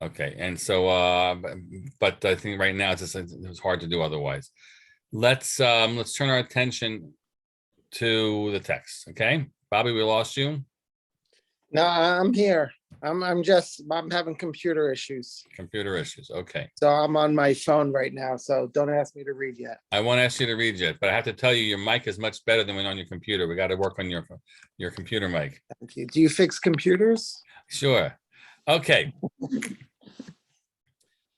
Okay, and so, but I think right now it's hard to do otherwise. Let's turn our attention to the text. Okay, Bobby, we lost you. No, I'm here. I'm having computer issues. Computer issues. Okay. So I'm on my phone right now. So don't ask me to read yet. I won't ask you to read yet, but I have to tell you, your mic is much better than when on your computer. We got to work on your computer mic. Thank you. Do you fix computers? Sure. Okay.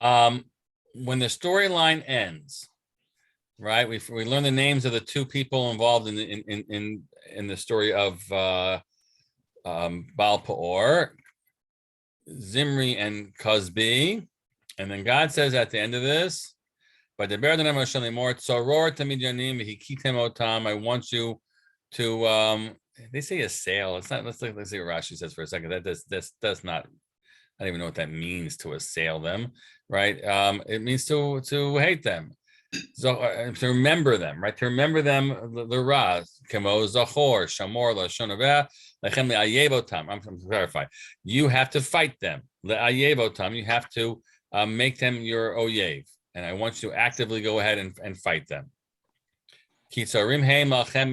When the storyline ends, right? We learn the names of the two people involved in the story of Baal Peor, Zimri and Cosby, and then God says at the end of this, I want you to they say a sail. It's not. Let's see what Rashi says for a second. That does not. I don't even know what that means, to assail them, right? It means to hate them. So to remember them, right? To remember them, the Raz, Kemo Zachor, Shamor, Lashonaveh, Lechem Le'ayevotam. I'm to clarify. You have to fight them. Le'ayevotam. You have to make them your oyev. And I want you to actively go ahead and fight them. Kitzarim Heim Lachem,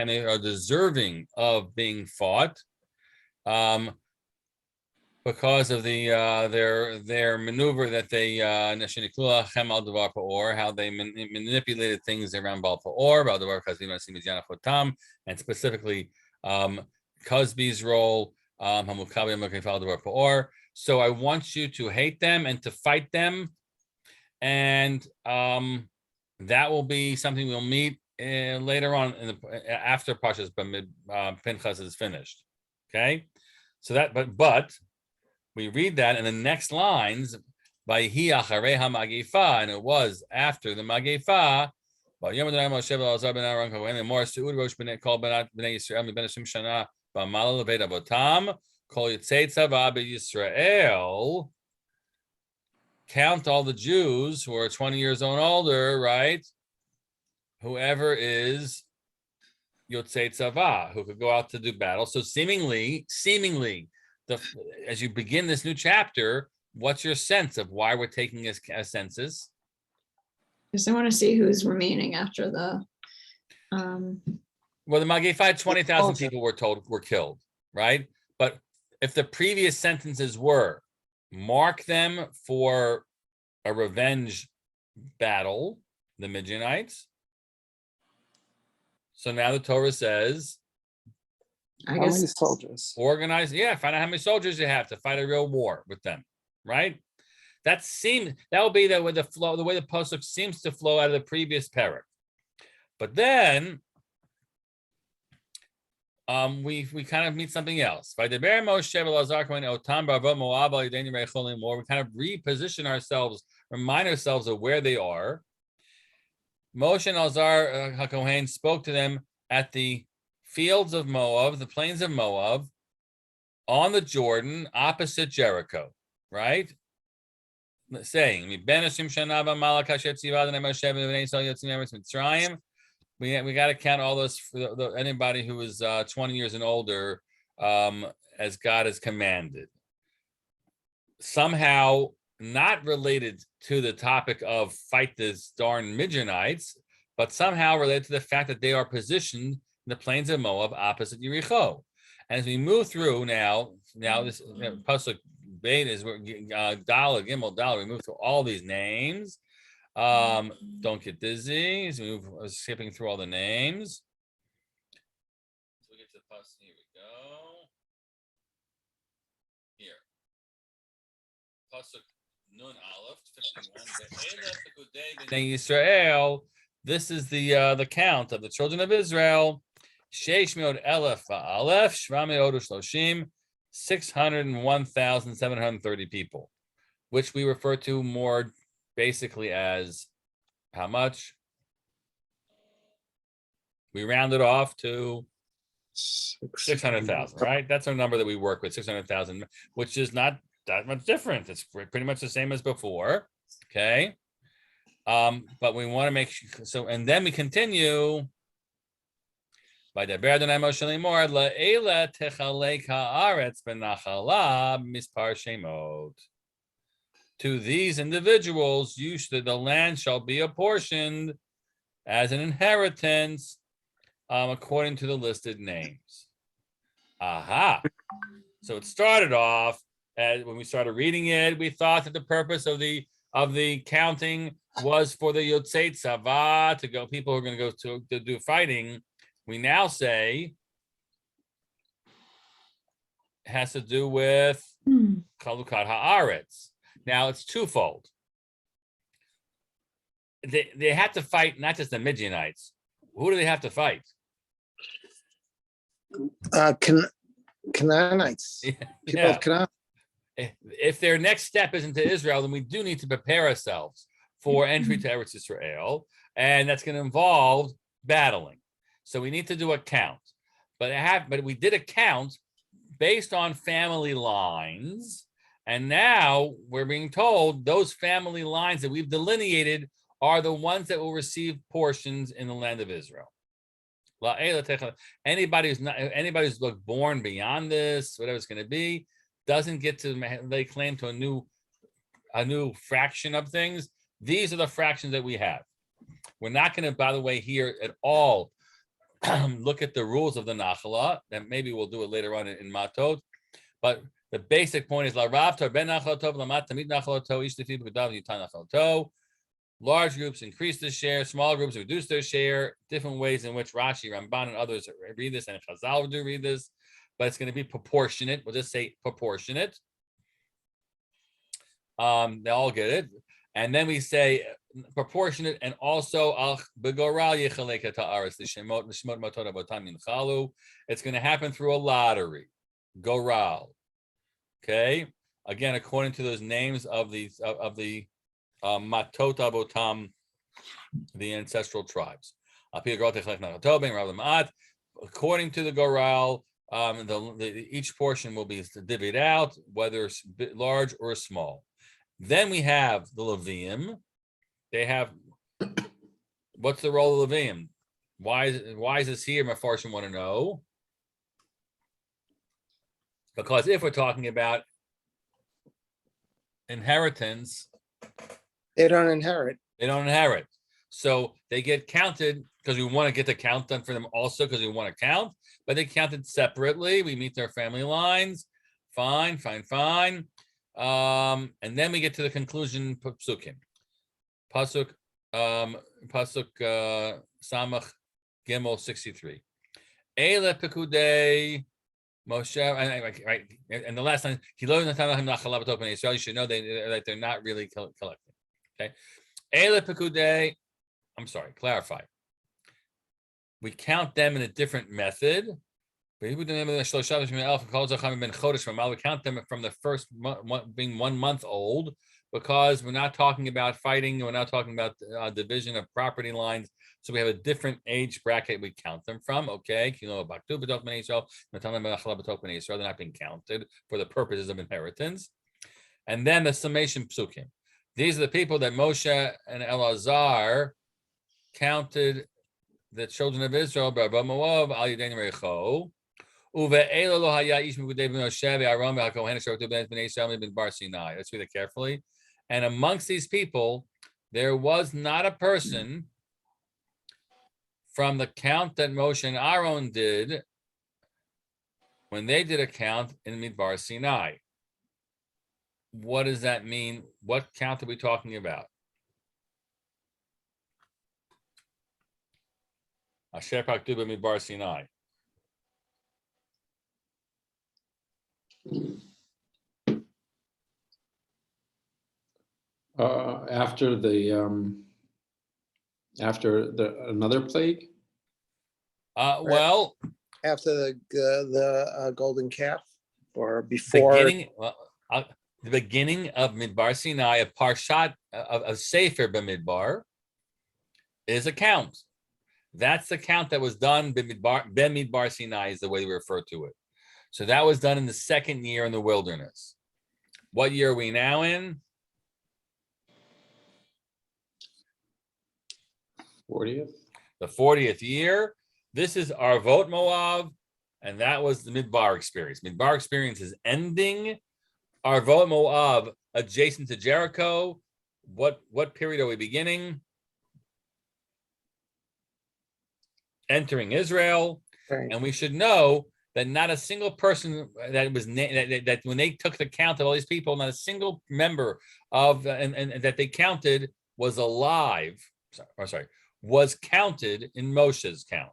they are deserving of being fought. Because of the their maneuver that they how they manipulated things around Baal Peor, and specifically Cosby's role. So I want you to hate them and to fight them, and that will be something we'll meet later on after Parshas Pinchas is finished. Okay, so that but. We read that in the next lines, Vayhi acharei hamagefa, and it was after the magefa. Count all the Jews who are 20 years old and older, right? Whoever is Yotzei Tzava, who could go out to do battle. So seemingly, as you begin this new chapter, what's your sense of why we're taking a census? Because I want to see who's remaining after the. Well, the Magifah, 20,000 people were killed, right? But if the previous sentences were, mark them for a revenge battle, the Midianites. So now the Torah says, How many soldiers? Organize, find out how many soldiers you have to fight a real war with them, right? That will be the way the pasuk seems to flow out of the previous parak. But then we kind of meet something else. We kind of reposition ourselves, remind ourselves of where they are. Moshe and Elazar HaKohen spoke to them at the fields of Moab, the plains of Moab, on the Jordan, opposite Jericho, right? Saying, we got to count all those for anybody who is 20 years and older, as God has commanded. Somehow not related to the topic of fight this darn Midianites, but somehow related to the fact that they are positioned in the plains of Moab opposite Yericho. And as we move through now this pasuk Beit is Dal, Gimel, Dal. We move through all these names. Don't get dizzy. So we move, skipping through all the names. So we get to the pasuk. Here we go. Here, pasuk Nun Aleph 51. Israel. This is the count of the children of Israel. 601,730 people, which we refer to more basically as how much? We round it off to 600,000, right? That's our number that we work with, 600,000, which is not that much different. It's pretty much the same as before, okay? But we want to make sure, so, and then we continue. By the Adonai Moshe Limor, La'ela Techalek Haaretz Benachala Mispar Shemot. to these individuals, the land shall be apportioned as an inheritance according to the listed names. Aha. So it started off as when we started reading it, we thought that the purpose of the counting was for the Yotzei Tzava to go, people who are going to go to do fighting. We now say it has to do with Chalukat Haaretz. Now it's twofold. They have to fight not just the Midianites. Who do they have to fight? Canaanites. People of Canaan. If their next step is into Israel, then we do need to prepare ourselves for entry to Eretz Israel, and that's going to involve battling. So we need to do a count. But we did a count based on family lines, and now we're being told those family lines that we've delineated are the ones that will receive portions in the land of Israel. Anybody who's born beyond this, whatever it's going to be, doesn't get to lay claim to a new fraction of things. These are the fractions that we have. We're not going to, by the way, here at all look at the rules of the Nachala. That maybe we'll do it later on in Matot. But the basic point is La Rav Tor Ben Nachalato Lamat Tamid Nachalato Ish Lefi B'Gadav Yitan Nachalato. Large groups increase the share, small groups reduce their share, different ways in which Rashi, Ramban, and others read this, and Chazal do read this, but it's going to be proportionate. We'll just say proportionate. They all get it. And then we say proportionate and also it's going to happen through a lottery. Goral. Okay. Again, according to those names of the Matot Abotam, the ancestral tribes. According to the Goral, each portion will be divvied out, whether it's large or small. Then we have the Levium. They have, what's the role of Levium? Why is this here? My Mefarshim want to know. Because if we're talking about inheritance, they don't inherit. They don't inherit. So they get counted because we want to get the count done for them also because we want to count, but they counted separately. We meet their family lines. Fine. And then we get to the conclusion, Psukim. Pasuk Samach Gimel 63. Eile Pekudei Moshe, right? And the last line, you should know that they're not really collecting. Okay. Eile Pekudei, I'm sorry, clarify. We count them in a different method. We count them from the first being 1 month old, because we're not talking about fighting. We're not talking about division of property lines. So we have a different age bracket we count them from. Okay. They're not being counted for the purposes of inheritance. And then the summation psukim. These are the people that Moshe and Elazar counted the children of Israel. Let's read it carefully. And amongst these people, there was not a person from the count that Moshe and Aaron did when they did a count in Midbar Sinai. What does that mean? What count are we talking about? Asher Pakdu Midbar Sinai. After another plague. Well, after the golden calf, or before the beginning of Midbar Sinai, a parshat of Sefer B'Midbar is a count. That's the count that was done B'Midbar Sinai is the way we refer to it. So that was done in the second year in the wilderness. What year are we now in? 40th. The 40th year. This is Arvot Moav, and that was the Midbar experience. Midbar experience is ending. Arvot Moab adjacent to Jericho. What period are we beginning? Entering Israel. Right. And we should know that not a single person that was that when they took the count of all these people, not a single member of and that they counted was alive. Was counted in Moshe's count.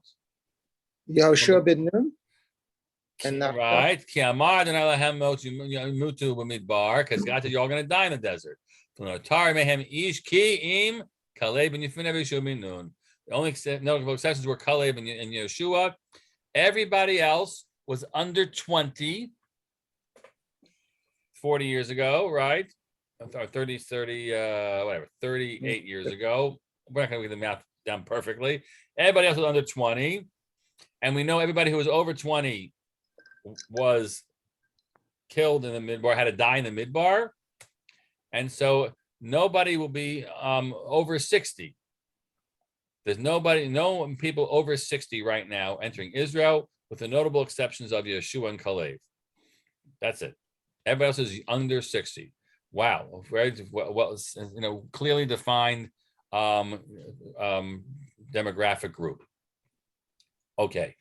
Yehoshua ben Nun. And not Right. Because God said you're all going to die in the desert. The only notable exceptions were Caleb and Yeshua. Everybody else was under 20 40 years ago, right? Or 38 years ago. We're not going to get the math down perfectly. Everybody else was under 20. And we know everybody who was over 20 was killed in the midbar, had to die in the midbar. And so nobody will be over 60. There's no people over 60 right now entering Israel, with the notable exceptions of Yeshua and Caleb. That's it. Everybody else is under 60. Wow, very well, clearly defined demographic group. Okay,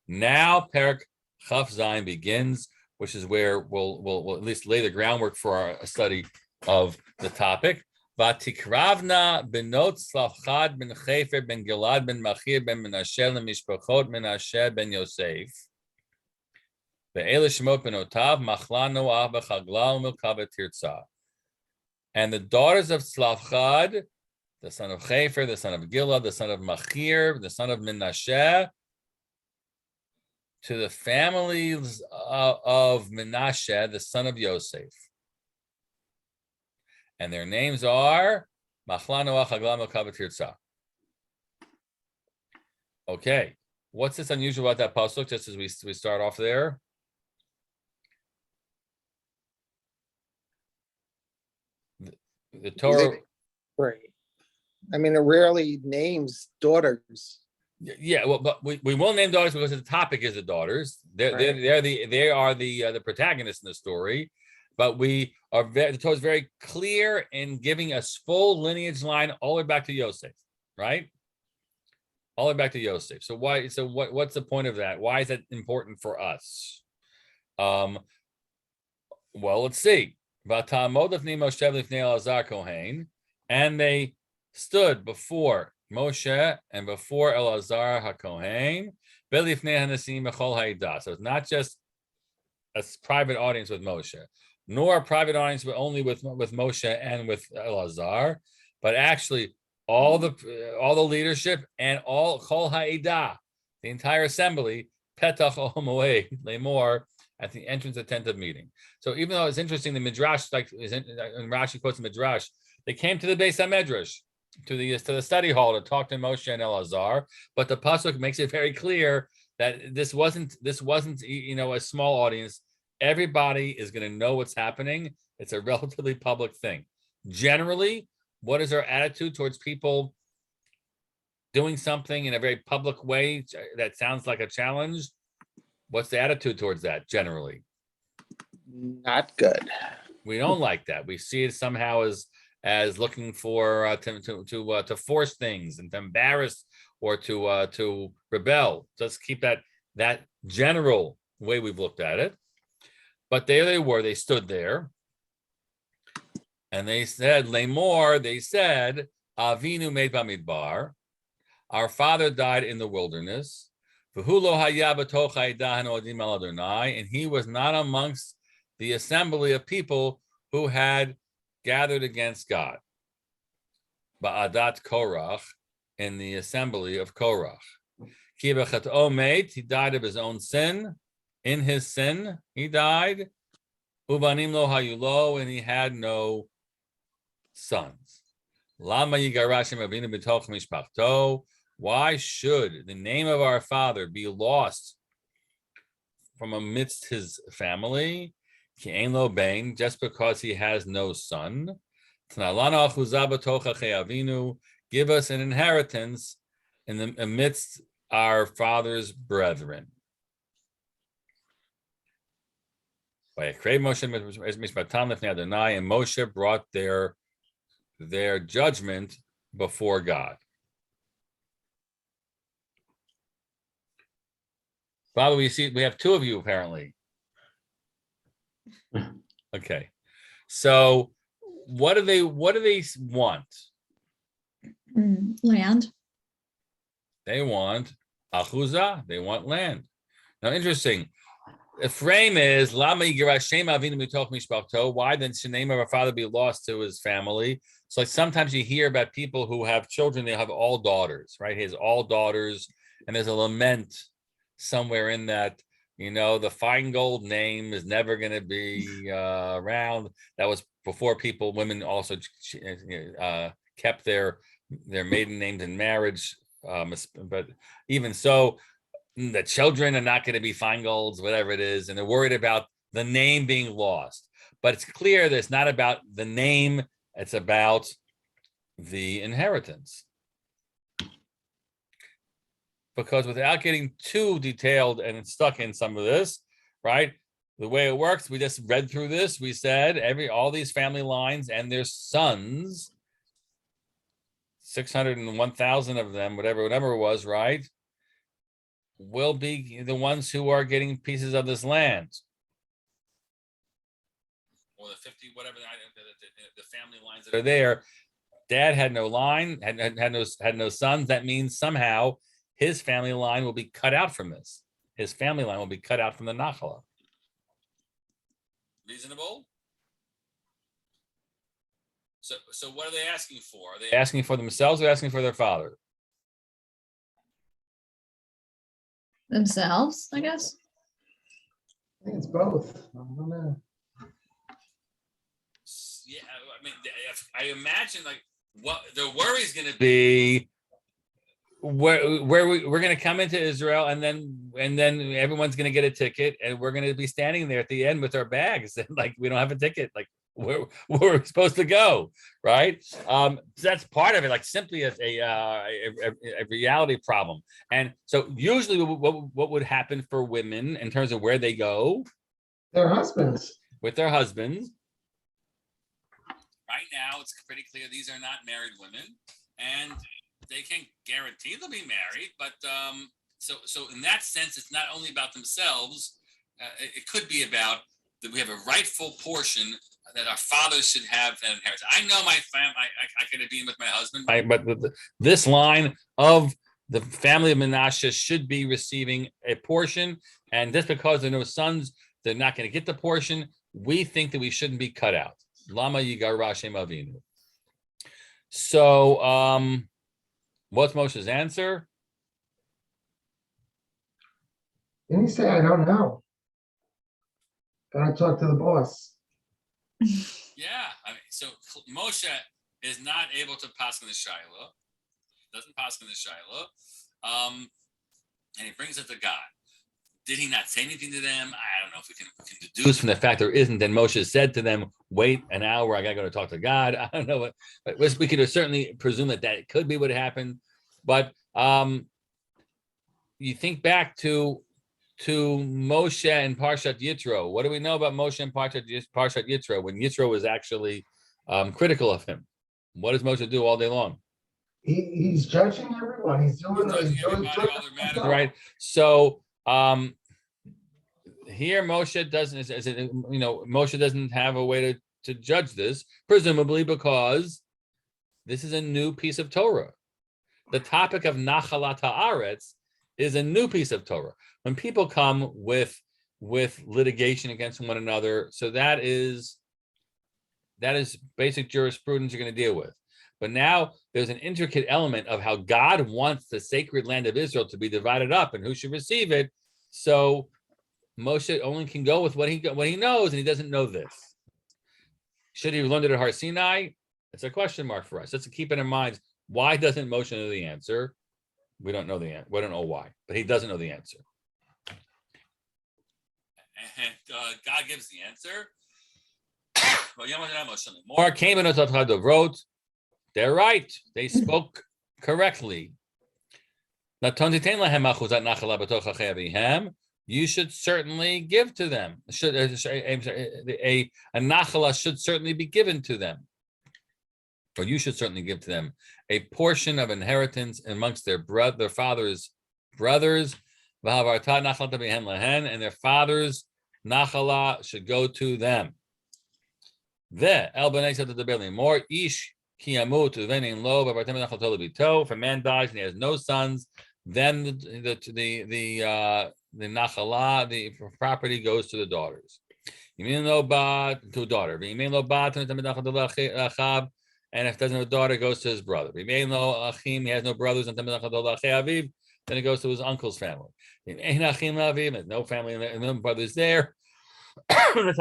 now Perek Chaf Zayin begins, which is where we'll at least lay the groundwork for our study of the topic. Vatikravna benot Tzlofchod ben Chefer ben Gilad ben Machir ben Menashe lemishpachot Menashe ben Yosef. Ve'ele shemot benotav Machla Noah b'Chagla u'Milka b'Tirza. And the daughters of Tzlofchod, the son of Chefer, the son of Gilad, the son of Machir, the son of Menashe, to the families of Menashe, the son of Yosef. And their names are Machla Noah, Chagla, Milka b'Tirza. Okay, what's this unusual about that pasuk? Just as we start off there. The Torah, Right. I mean, it rarely names daughters. yeah. Well, but we will name daughters because the topic is the daughters. They are the protagonists in the story. But the Torah is very clear in giving us full lineage line all the way back to Yosef, right? All the way back to Yosef. So why? So what's the point of that? Why is that important for us? Well, let's see. And they stood before Moshe and before Elazar HaKohen. So it's not just a private audience with Moshe, nor a private audience but only with Moshe and with Elazar, but actually all the leadership and all Chol Ha'edah, the entire assembly, Petach Omoed Lemor, at the entrance of the tent of meeting. So even though it's interesting, the Midrash, like Rashi quotes the Midrash, they came to the Beis HaMedrash, to the study hall to talk to Moshe and Elazar, but the pasuk makes it very clear that this wasn't a small audience. Everybody is going to know what's happening. It's a relatively public thing. Generally, what is our attitude towards people doing something in a very public way that sounds like a challenge? What's the attitude towards that generally? Not good. We don't like that. We see it somehow as looking for to force things and to embarrass or to rebel. Just keep that general way we've looked at it. But there they were. They stood there, and they said, "Lemor." They said, "Avinu made bamidbar. Our father died in the wilderness. And he was not amongst the assembly of people who had gathered against God. Ba'adat Korach, in the assembly of Korach. He died of his own sin. In his sin, he died. Ubanim lo hayulo, and he had no sons. Lama yigarashim avinu b'toch mishpachto. Why should the name of our father be lost from amidst his family? Just because he has no son. Give us an inheritance in the amidst our father's brethren. And Moshe brought their judgment before God. Father, we have two of you apparently. Okay. So what do they want? Land. They want achuzah. They want land. Now, interesting. The frame is lama yigira shem avinu mitoch mishpachto. Why then should the name of our father be lost to his family? So, like sometimes you hear about people who have children. They have all daughters, right? He has all daughters, and there's a lament somewhere in that. The Feingold name is never going to be around. That was before women also kept their maiden names in marriage. But even so, the children are not going to be Feingolds, whatever it is, and they're worried about the name being lost. But it's clear that it's not about the name; it's about the inheritance. Because without getting too detailed and stuck in some of this, right? The way it works, we just read through this. We said all these family lines and their sons, 601,000 of them, whatever it was, right? Will be the ones who are getting pieces of this land. Or the 50, whatever the family lines that are there. Dad had no line, had no sons. That means somehow his family line will be cut out from this. His family line will be cut out from the Nachala. Reasonable? So what are they asking for? Are they asking for themselves or asking for their father? Themselves, I guess. I think it's both. I don't know. Yeah, I mean, I imagine like what the worry is going to be. Where we're going to come into Israel and then everyone's going to get a ticket and we're going to be standing there at the end with our bags and like we don't have a ticket, like where we're supposed to go, right? That's part of it, like simply as a reality problem. And so usually what would happen for women in terms of where they go? Their husbands. With their husbands. Right now, it's pretty clear these are not married women, and they can't guarantee they'll be married. But so in that sense, it's not only about themselves. It could be about that we have a rightful portion that our fathers should have an inheritance. I know my family. I could have been with my husband, but this line of the family of Menashe should be receiving a portion, and just because there are no sons, they're not going to get the portion. We think that we shouldn't be cut out. Lama yigar Rashem Avinu. So, what's Moshe's answer? Didn't he say, I don't know? Gotta talk to the boss. Yeah, I mean, so Moshe is not able to pass on the Shiloh, doesn't pass on the Shiloh, and he brings it to God. Did he not say anything to them? I don't know if we can deduce from the fact there isn't. Then Moshe said to them, wait an hour, I gotta go to talk to God. I don't know, but we could certainly presume that could be what happened. But you think back to Moshe and Parshat Yitro. What do we know about Moshe and Parshat Yitro when Yitro was actually critical of him? What does Moshe do all day long? He's judging everyone. He's doing right. So here Moshe doesn't. Moshe doesn't have a way to judge this, presumably because this is a new piece of Torah. The topic of Nachalat Haaretz is a new piece of Torah. When people come with litigation against one another, so that is basic jurisprudence you're going to deal with. But now there's an intricate element of how God wants the sacred land of Israel to be divided up and who should receive it. So Moshe only can go with what he knows, and he doesn't know this. Should he have learned it at Har Sinai? It's a question mark for us. Let's keep it in mind. Why doesn't Moshe know the answer? We don't know the answer. We don't know why, but he doesn't know the answer. And God gives the answer. More came in wrote. They're right. They spoke correctly. You you should certainly give to them. Should a nachala should certainly be given to them, or you should certainly give to them a portion of inheritance amongst their father's brothers, and their father's nachala should go to them. More ish if a man dies and he has no sons, then the nachala, the property goes to the daughters. To a daughter. And if doesn't have a daughter, it goes to his brother. He has no brothers, then it goes to his uncle's family. There's no family, no brothers there. You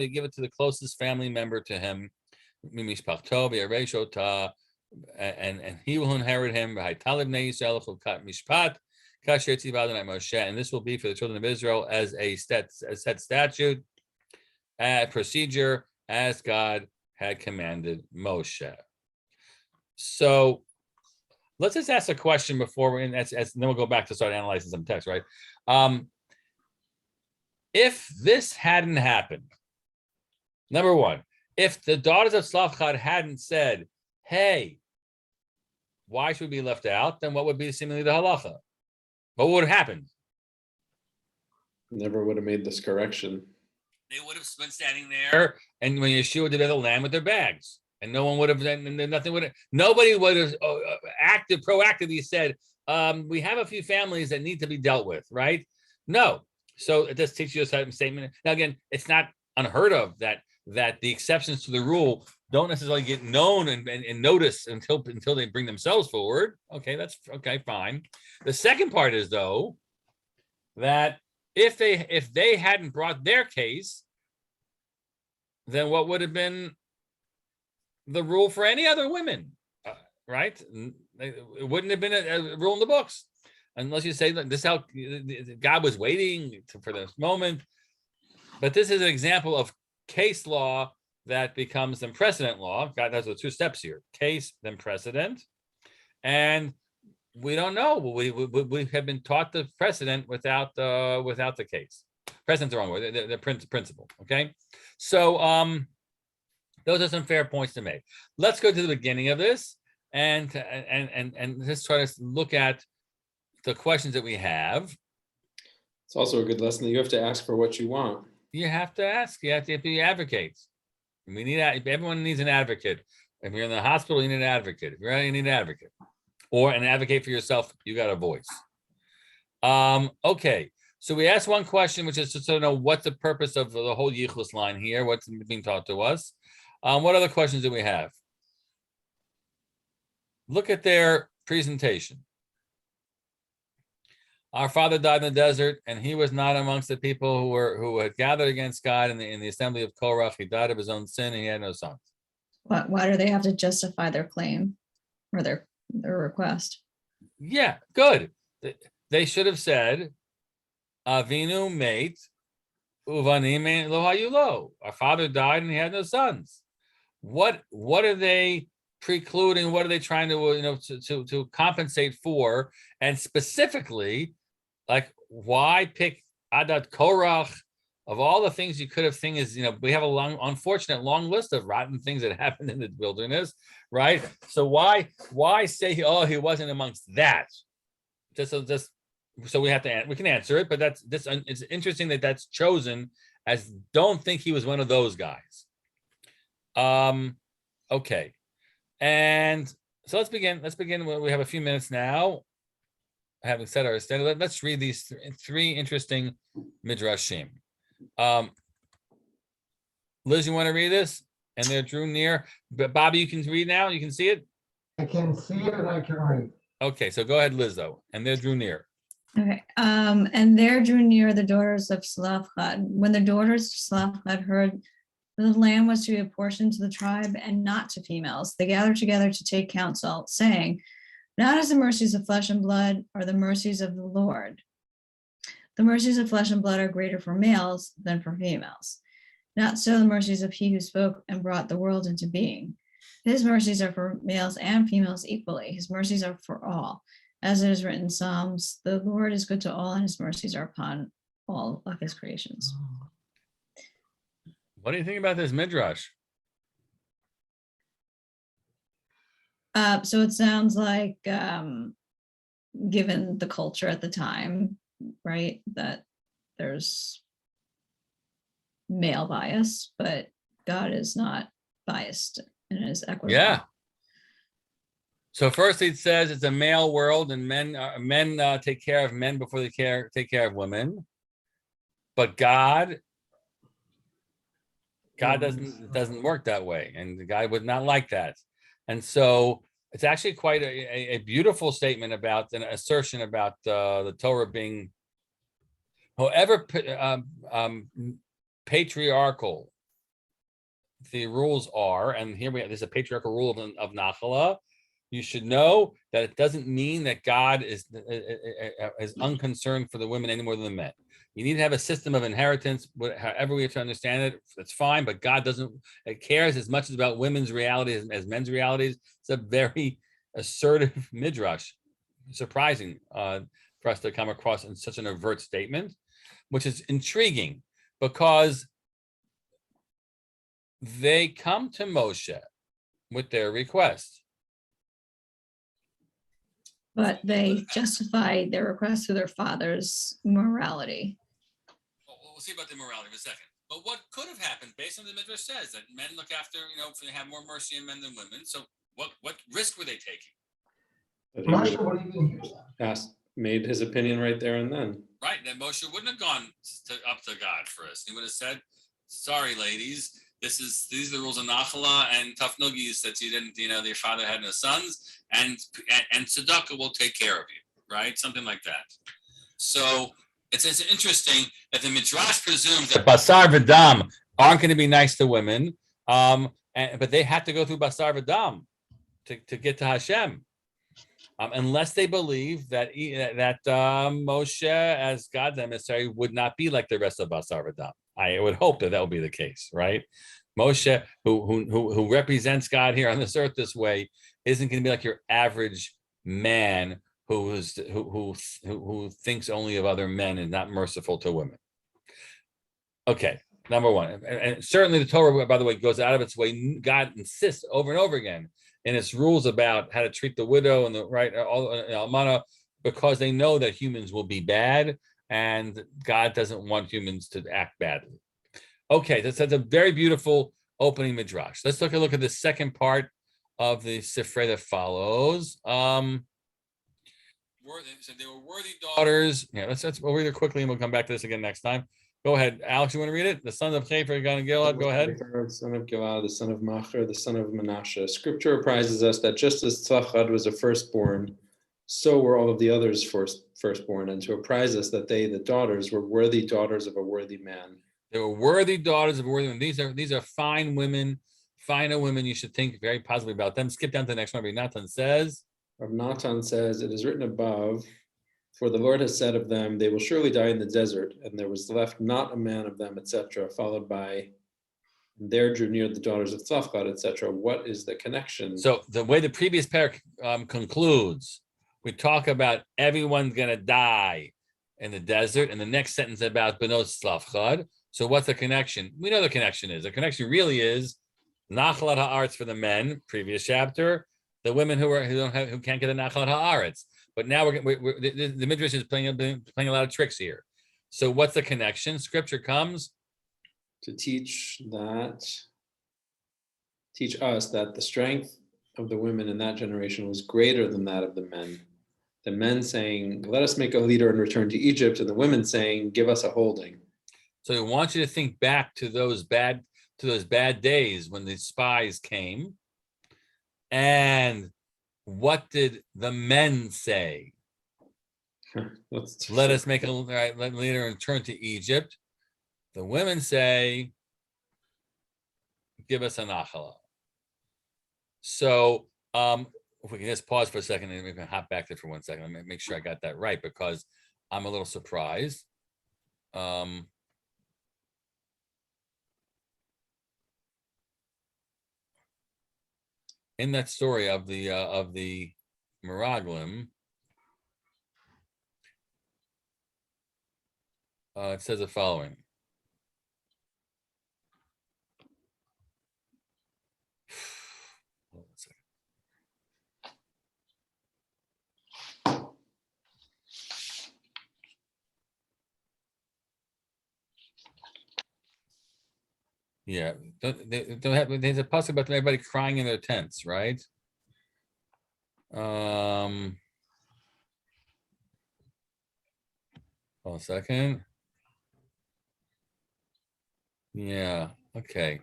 give it to the closest family member to him. And he will inherit him. And this will be for the children of Israel as a set statute, procedure, as God had commanded Moshe. So let's just ask a question before and then we'll go back to start analyzing some text, right? If this hadn't happened, number one, if the daughters of Tzlofchod hadn't said, hey, why should we be left out? Then what would be seemingly the halacha? What would have happened? Never would have made this correction. They would have been standing there, and when Yeshua did the land with their bags, and no one would have, and nothing would have, nobody would have proactively said, we have a few families that need to be dealt with, right? No. So it does teach you a certain statement. Now, again, it's not unheard of that the exceptions to the rule don't necessarily get known and noticed until they bring themselves forward. Okay, that's okay, fine. The second part is, though, that if they hadn't brought their case, then what would have been the rule for any other women, right? It wouldn't have been a rule in the books, unless you say that this is how God was waiting for this moment. But this is an example of case law that becomes then precedent law. God has the two steps here: case, then precedent. And we don't know. We have been taught the precedent without the case. Precedent's the wrong word. The principle. Okay, so those are some fair points to make. Let's go to the beginning of this and just try to look at the questions that we have. It's also a good lesson that you have to ask for what you want. You have to ask. You have to be advocates. Everyone needs an advocate. If you're in the hospital, you need an advocate. If you're out, you need an advocate. Or an advocate for yourself, you got a voice. Okay, so we asked one question, which is just to know what's the purpose of the whole Yichus line here, what's being taught to us. What other questions do we have? Look at their presentation. Our father died in the desert, and he was not amongst the people who had gathered against God in the assembly of Korach. He died of his own sin, and he had no sons. Why do they have to justify their claim or their request? Yeah, good. They should have said, Avinu mate, uvanim lo hayulo. Our father died, and he had no sons. What are they precluding? What are they trying to to compensate for? And specifically, like, why pick Adat Korach? Of all the things you could have think is, we have a unfortunate long list of rotten things that happened in the wilderness, right? So why say, he wasn't amongst that? Just so we can answer it, but it's interesting that that's chosen as don't think he was one of those guys. Okay, and so let's begin. We have a few minutes now. Having said our standard, let's read these three interesting midrashim. Liz, you want to read this? And there drew near. But Bobby, you can read now. You can see it. I can see it and I can read. Okay, so go ahead, Liz. Though, and there drew near. Okay. And there drew near the daughters of Tzlofchod. When the daughters of Tzlofchod heard that the land was to be apportioned to the tribe and not to females, they gathered together to take counsel, saying, "Not as the mercies of flesh and blood are the mercies of the Lord. The mercies of flesh and blood are greater for males than for females. Not so the mercies of he who spoke and brought the world into being. His mercies are for males and females equally. His mercies are for all. as it is written in Psalms, the Lord is good to all and his mercies are upon all of his creations. What do you think about this midrash? So it sounds like, given the culture at the time, right, that there's male bias, but God is not biased and is equitable. Yeah. So first it says it's a male world, and men take care of men before they take care of women. But God doesn't work that way, and God would not like that. And so it's actually quite a beautiful statement about an assertion about the Torah being, however patriarchal the rules are, and here there's a patriarchal rule of Nachala. You should know that it doesn't mean that God is unconcerned for the women any more than the men. You need to have a system of inheritance, however we have to understand it. That's fine, but God doesn't cares as much about women's realities as men's realities. It's a very assertive midrash. Surprising for us to come across in such an overt statement, which is intriguing because they come to Moshe with their request. But they justify their request through their father's morality. We'll see about the morality in a second. But what could have happened, based on the midrash says that men look after, they have more mercy in men than women. So what risk were they taking? But Masha, what do you mean? made his opinion right there and then. Right, that Moshe wouldn't have gone up to God first. He would have said, "Sorry, ladies, these are the rules of Nachala and tough noogies that you didn't, your father had no sons, and tzedakah will take care of you," right? Something like that. So it's interesting that the midrash presumes that basar v'dam aren't going to be nice to women, but they have to go through basar v'dam to get to Hashem. Unless they believe that Moshe, as God's emissary, would not be like the rest of Basar V'Dam. I would hope that will be the case, right? Moshe, who represents God here on this earth this way, isn't going to be like your average man who thinks only of other men and not merciful to women. Okay, number one, and certainly the Torah, by the way, goes out of its way. God insists over and over again in its rules about how to treat the widow and the right almana, because they know that humans will be bad and God doesn't want humans to act badly. Okay, that's a very beautiful opening midrash. Let's take a look at the second part of the Sifrei that follows. So they were worthy daughters. Yeah, we'll read it quickly and we'll come back to this again next time. Go ahead, Alex. You want to read it? The son of Chefer, and Gilad. Go ahead. The son of Gilad, the son of Machir, the son of Menashe. Scripture apprises us that just as Tzlofchod was a firstborn, so were all of the others firstborn, and to apprise us that they, the daughters, were worthy daughters of a worthy man. They were worthy daughters of a worthy man. These are fine women, finer women. You should think very positively about them. Skip down to the next one. Natan says. Rav Natan says, it is written above, for the Lord has said of them, they will surely die in the desert, and there was left not a man of them, etc., followed by, and there drew near the daughters of Tzlofchod, etc. What is the connection? So the way the previous parak concludes, we talk about everyone's going to die in the desert, and the next sentence about Benot Tzlofchod. So what's the connection? We know the connection is. The connection really is Nachalat Haaretz for the men, previous chapter, the women who can't get a Nachalat Haaretz. But now the Midrash is playing a lot of tricks here. So what's the connection? Scripture comes to teach us that the strength of the women in that generation was greater than that of the men. The men saying, "Let us make a leader and return to Egypt," and the women saying, "Give us a holding." So I want you to think back to those bad days when the spies came, and what did the men say? Let us make a leader and return to Egypt. The women say, "Give us a nachala." So if we can just pause for a second and we can hop back there for 1 second. Let me make sure I got that right because I'm a little surprised. In that story of the Meraglim, It says the following. Hold on a second. Yeah, there's a pasuk about everybody crying in their tents, right? Hold on a second. Yeah, okay.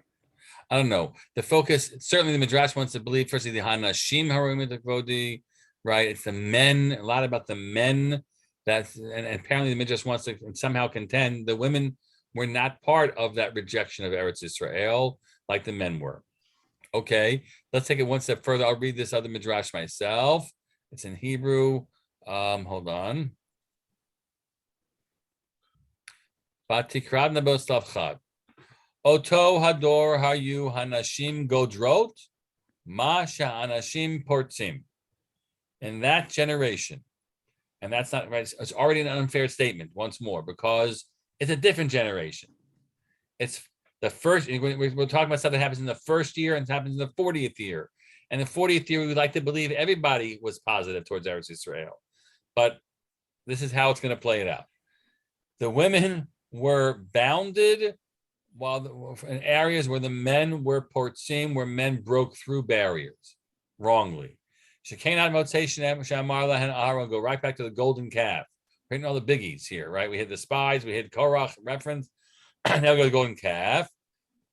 I don't know. The focus, certainly the Midrash wants to believe, firstly, the Hanashim Harim Vodi, right? It's the men, a lot about the men. And apparently the Midrash wants to somehow contend the women were not part of that rejection of Eretz Israel like the men were. Okay, let's take it one step further. I'll read this other Midrash myself. It's in Hebrew. Hold on. Batikradna Tzlofchod. Oto hador hayu hanashim godrot, ma anashim portzim. In that generation, and that's not right. It's already an unfair statement once more because it's a different generation. It's the first. We're talking about stuff that happens in the first year and happens in the 40th year. And the 40th year, we would like to believe everybody was positive towards Eretz Israel, but this is how it's going to play it out. The women were bounded while in areas where the men were portzim, where men broke through barriers wrongly. Shekinah motation Shamar and Aaron go right back to the golden calf. We're hitting all the biggies here, right? We had the spies, we had Korach reference. Now we go to the golden calf.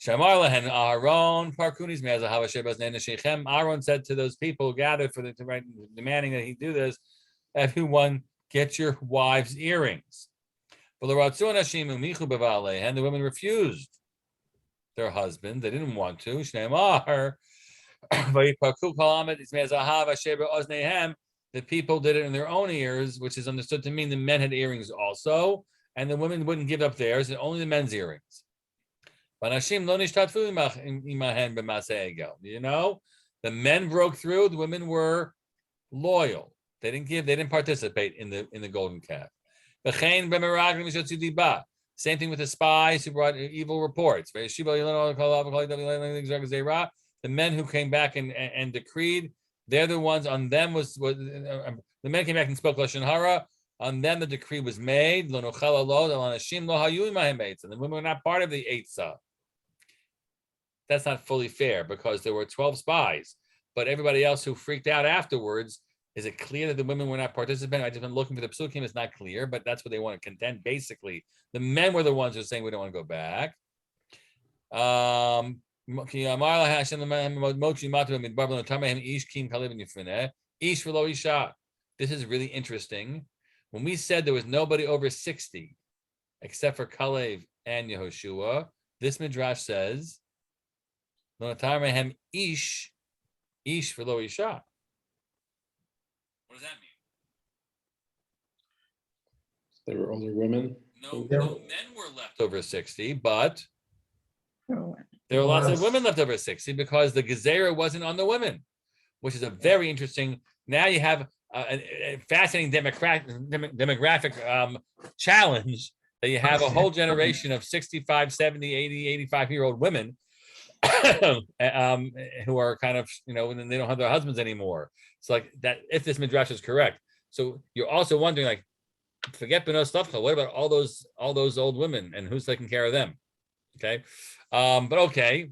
Shamar and Aaron Parkunis Me'azahava Shebas Nena Shechem. Aaron said to those people gathered for the right, demanding that he do this, everyone get your wives' earrings. And the women refused their husband. They didn't want to. The people did it in their own ears, which is understood to mean the men had earrings also, and the women wouldn't give up theirs, and only the men's earrings. You know, the men broke through, the women were loyal. They didn't participate in the golden calf. Same thing with the spies who brought evil reports. The men who came back and decreed, they're the ones, on them the men came back and spoke Lashon Hara, on them the decree was made, and the women were not part of the Eitzah. That's not fully fair because there were 12 spies, but everybody else who freaked out afterwards, is it clear that the women were not participating? I just been looking for the psukim. It's not clear, but that's what they want to contend. Basically, the men were the ones who are saying we don't want to go back. This is really interesting. When we said there was nobody over 60, except for Kalev and Yehoshua, this midrash says, ish for lo isha. What does that mean? There were older women. No men were left over 60, but Oh, there were lots of women left over 60 because the Gezerah wasn't on the women, which is a very interesting. Now you have a fascinating demographic challenge that you have a whole generation of 65, 70, 80, 85-year-old women who are kind of, and they don't have their husbands anymore. It's like that, if this midrash is correct. So you're also wondering, like, forget B'nai Tzlofchod, what about all those old women and who's taking care of them? Okay. But okay.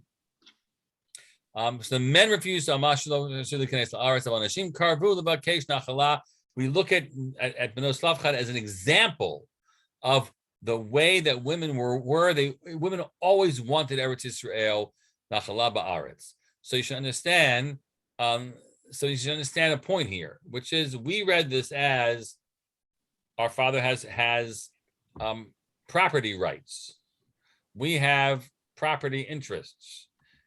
So the men refused to we look at B'nai Tzlofchod as an example of the way that women women always wanted Eretz Yisrael, Nachala Ba'aretz. So you should understand, a point here, which is we read this as our father has property rights. We have property interests.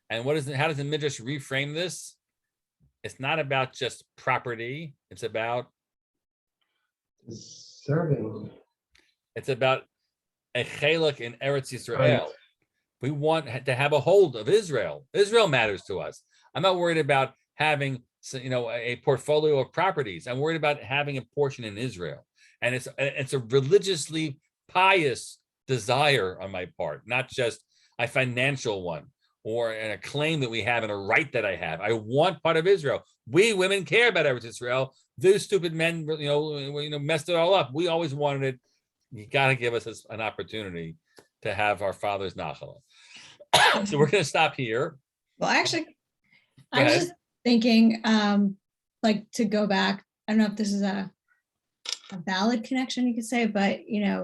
And how does the Midrash reframe this? It's not about just property. It's about serving. It's about a chelek in Eretz Yisrael. Right. We want to have a hold of Israel. Israel matters to us. I'm not worried about having, a portfolio of properties. I'm worried about having a portion in Israel. And it's a religiously pious desire on my part, not just a financial one or a claim that we have and a right that I have. I want part of Israel. We women care about Eretz Israel. Those stupid men, messed it all up. We always wanted it. You got to give us an opportunity to have our father's nachala. So we're going to stop here. Well, actually, Go I was ahead. just thinking, like to go back, I don't know if this is a valid connection, you could say, but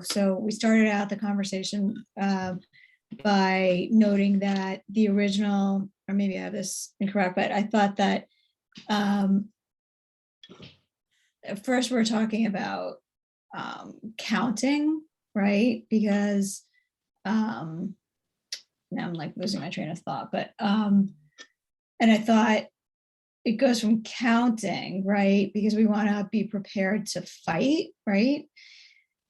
so we started out the conversation by noting that the original, or maybe I have this incorrect, but I thought that at first we're talking about counting, right? Because now I'm like losing my train of thought, but and I thought it goes from counting, right? Because we want to be prepared to fight, right?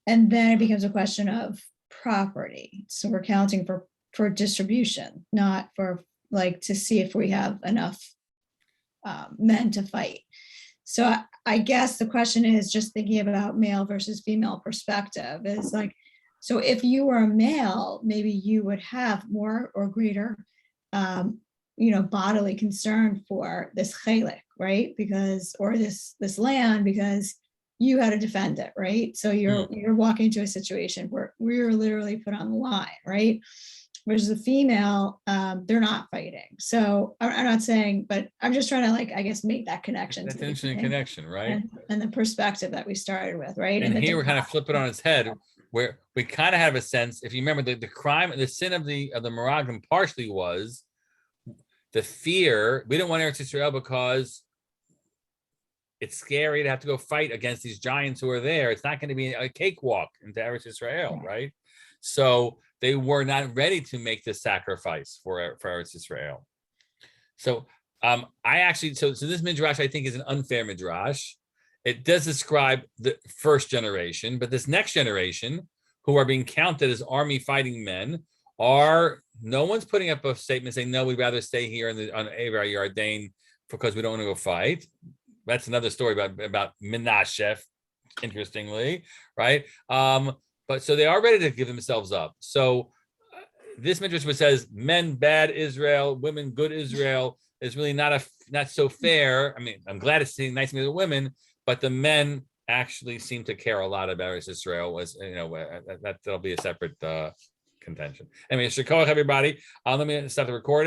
And then it becomes a question of property. So we're counting for distribution, not for like to see if we have enough men to fight. So I guess the question is, just thinking about male versus female perspective, is like, so if you were a male, maybe you would have more or greater bodily concern for this chelik, right? Because, or this land, because you had to defend it, right? So you're walking into a situation where we're literally put on the line, right? Versus a female, they're not fighting. So I'm not saying, but I'm just trying to like, I guess, make that connection. That's to an the interesting beginning connection, right? and the perspective that we started with, right? And the here we're kind of divide. flipping on its head, where we kind of have a sense, if you remember, the crime, the sin of the Meraglim partially was the fear. We don't want Eretz Israel because it's scary to have to go fight against these giants who are there. It's not going to be a cakewalk into Eretz Israel, right? So they were not ready to make this sacrifice for Eretz Israel. So I actually, so this midrash I think is an unfair midrash. It does describe the first generation, but this next generation, who are being counted as army fighting men, no one's putting up a statement saying, no, we'd rather stay here on Avar Yarden because we don't want to go fight. That's another story about Menashe, interestingly, right? But so they are ready to give themselves up. So this midrash which says men bad Israel, women good Israel is really not so fair. I mean, I'm glad it's nice to meet the women, but the men actually seem to care a lot about Israel. That'll be a separate contention. Anyway, Shikoach, everybody. Let me start the recording.